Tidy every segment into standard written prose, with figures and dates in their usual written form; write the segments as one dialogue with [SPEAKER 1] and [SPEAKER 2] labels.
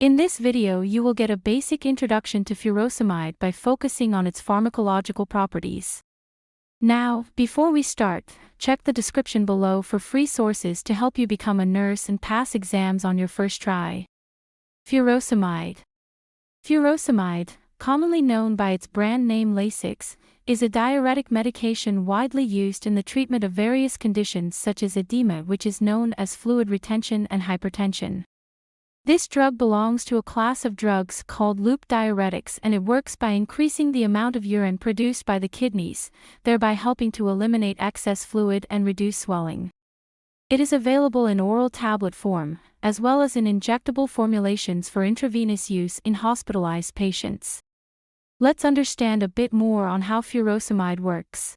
[SPEAKER 1] In this video you will get a basic introduction to furosemide by focusing on its pharmacological properties. Now, before we start, check the description below for free sources to help you become a nurse and pass exams on your first try. Furosemide. Furosemide, commonly known by its brand name LPN, is a diuretic medication widely used in the treatment of various conditions such as edema, which is known as fluid retention, and hypertension. This drug belongs to a class of drugs called loop diuretics, and it works by increasing the amount of urine produced by the kidneys, thereby helping to eliminate excess fluid and reduce swelling. It is available in oral tablet form, as well as in injectable formulations for intravenous use in hospitalized patients. Let's understand a bit more on how furosemide works.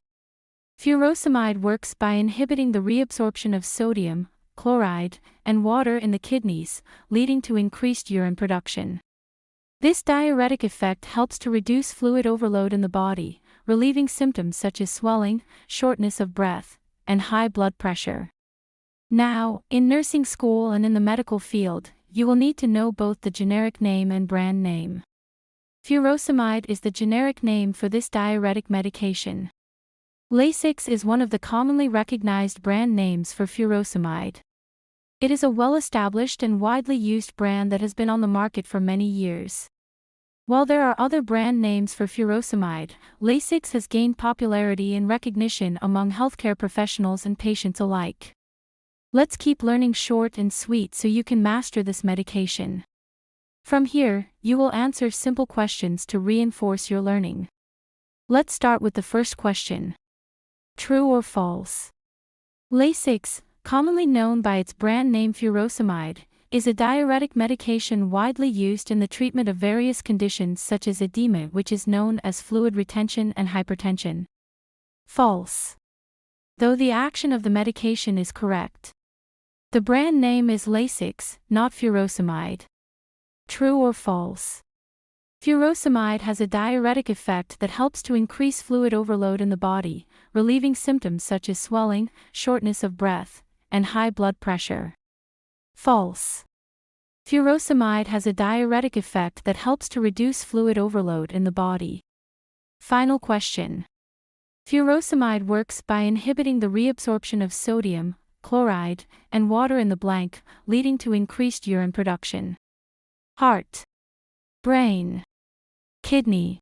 [SPEAKER 1] Furosemide works by inhibiting the reabsorption of sodium, chloride, and water in the kidneys, leading to increased urine production. This diuretic effect helps to reduce fluid overload in the body, relieving symptoms such as swelling, shortness of breath, and high blood pressure. Now, in nursing school and in the medical field, you will need to know both the generic name and brand name. Furosemide is the generic name for this diuretic medication. LPN is one of the commonly recognized brand names for furosemide. It is a well-established and widely used brand that has been on the market for many years. While there are other brand names for furosemide, LPN has gained popularity and recognition among healthcare professionals and patients alike. Let's keep learning short and sweet so you can master this medication. From here, you will answer simple questions to reinforce your learning. Let's start with the first question. True or false? LPN, commonly known by its brand name furosemide, is a diuretic medication widely used in the treatment of various conditions such as edema, which is known as fluid retention, and hypertension. False. Though the action of the medication is correct. The brand name is LPN, not furosemide. True or false? Furosemide has a diuretic effect that helps to increase fluid overload in the body, relieving symptoms such as swelling, shortness of breath, and high blood pressure. False. Furosemide has a diuretic effect that helps to reduce fluid overload in the body. Final question. Furosemide works by inhibiting the reabsorption of sodium, chloride, and water in the blank, leading to increased urine production. Heart, brain, kidney,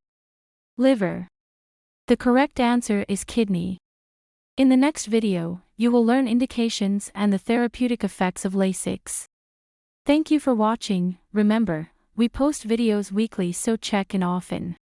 [SPEAKER 1] liver. The correct answer is kidney. In the next video, you will learn indications and the therapeutic effects of LPN. Thank you for watching. Remember, we post videos weekly, so check in often.